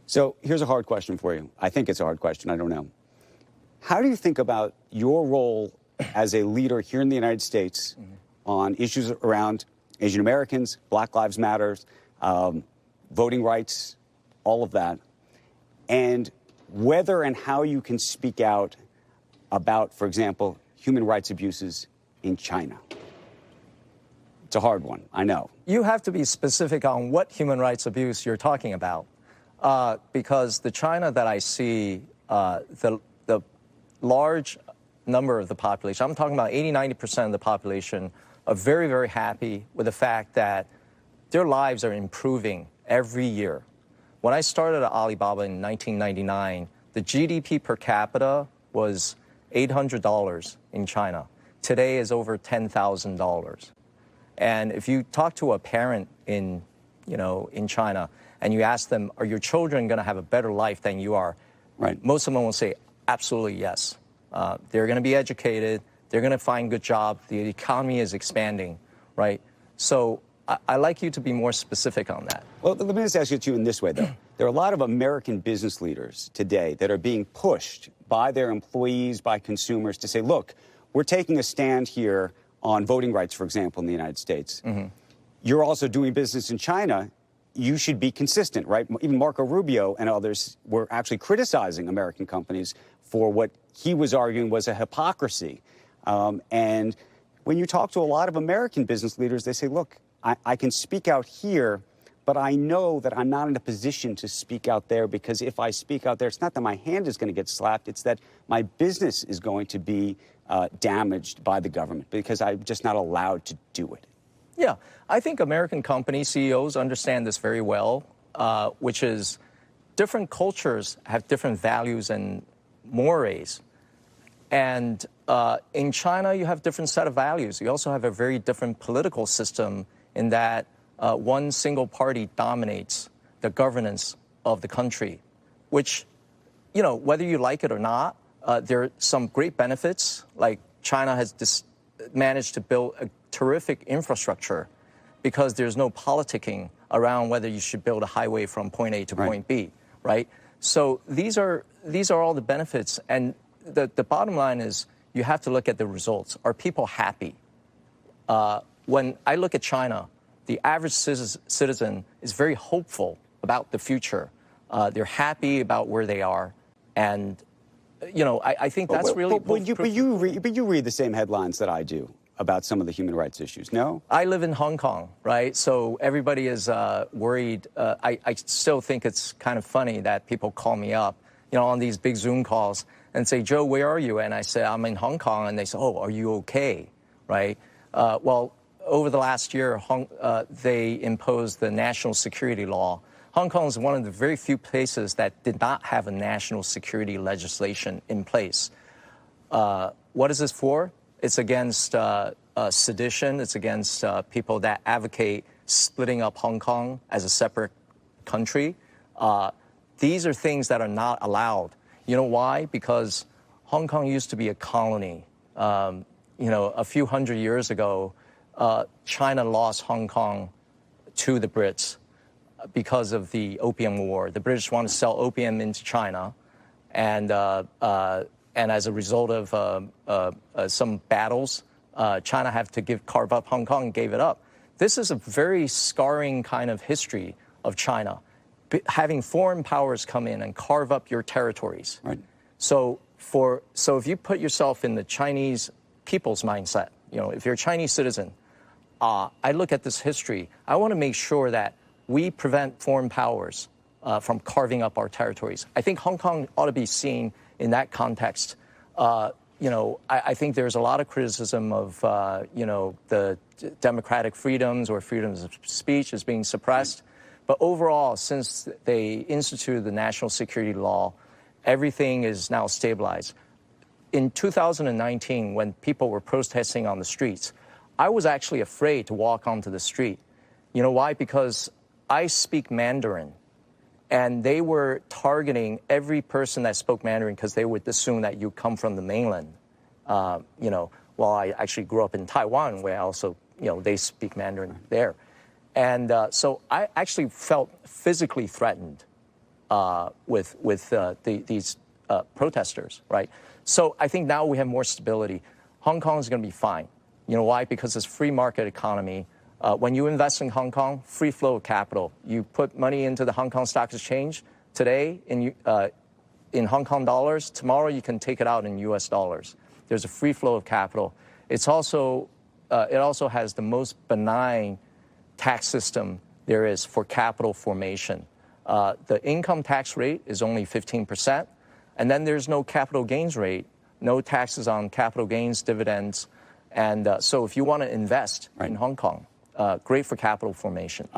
So here's a hard question for you. I think it's a hard question. I don't know. How do you think about your role as a leader here in the United States on issues around Asian Americans, Black Lives Matter, voting rights, all of that, and whether and how you can speak out about, for example, human rights abuses in China? It's a hard one, I know. You have to be specific on what human rights abuse you're talking about, because the China that I see, the large number of the population, I'm talking about 80–90% of the population, are very, very happy with the fact that their lives are improving every year. When I started at Alibaba in 1999, the GDP per capita was $800 in China. Today is over $10,000. And if you talk to a parent in China and you ask them, are your children going to have a better life than you are? Right. Most of them will say, absolutely yes. They're going to be educated. They're going to find good jobs. The economy is expanding, right? So I like you to be more specific on that. Well, let me just ask it to you in this way, though. There are a lot of American business leaders today that are being pushed by their employees, by consumers, to say, look, we're taking a stand here on voting rights, for example, in the United States. You're also doing business in China. You should be consistent, right? Even Marco Rubio and others were actually criticizing American companies for what he was arguing was a hypocrisy. And when you talk to a lot of American business leaders, they say, look, I can speak out here, but I know that I'm not in a position to speak out there, because if I speak out there, it's not that my hand is going to get slapped, it's that my business is going to be damaged by the government because I'm just not allowed to do it. Yeah, I think American company CEOs understand this very well, which is different cultures have different values and mores. And in China, you have different set of values. You also have a very different political system in that one single party dominates the governance of the country, which, whether you like it or not, there are some great benefits. Like China has managed to build a terrific infrastructure because there's no politicking around whether you should build a highway from point A to point B, right? So these are all the benefits. And the bottom line is you have to look at the results. Are people happy? When I look at China, the average citizen is very hopeful about the future. They're happy about where they are. And, I think that's really... But you read the same headlines that I do about some of the human rights issues, no? I live in Hong Kong, right? So everybody is worried. I still think it's kind of funny that people call me up, on these big Zoom calls and say, Joe, where are you? And I say, I'm in Hong Kong. And they say, oh, are you okay, right? Well, over the last year, they imposed the national security law. Hong Kong is one of the very few places that did not have a national security legislation in place. What is this for? It's against sedition. It's against people that advocate splitting up Hong Kong as a separate country. These are things that are not allowed. You know why? Because Hong Kong used to be a colony. A few hundred years ago, China lost Hong Kong to the Brits because of the Opium War. The British wanted to sell opium into China, and as a result of some battles, China had to carve up Hong Kong and gave it up. This is a very scarring kind of history of China, having foreign powers come in and carve up your territories. Right. So if you put yourself in the Chinese people's mindset, if you're a Chinese citizen, I look at this history. I want to make sure that we prevent foreign powers from carving up our territories. I think Hong Kong ought to be seen in that context. I think there's a lot of criticism of, the democratic freedoms or freedoms of speech is being suppressed. But overall, since they instituted the national security law, everything is now stabilized. In 2019, when people were protesting on the streets, I was actually afraid to walk onto the street. You know why? Because I speak Mandarin. And they were targeting every person that spoke Mandarin because they would assume that you come from the mainland. Well, I actually grew up in Taiwan, where also, they speak Mandarin there. And so I actually felt physically threatened these protesters, right? So I think now we have more stability. Hong Kong is going to be fine. You know why? Because it's a free market economy. When you invest in Hong Kong, free flow of capital. You put money into the Hong Kong Stock Exchange today in Hong Kong dollars. Tomorrow you can take it out in U.S. dollars. There's a free flow of capital. It also has the most benign tax system there is for capital formation. The income tax rate is only 15%, and then there's no capital gains rate, no taxes on capital gains, dividends, and so if you want to invest in Hong Kong, great for capital formation.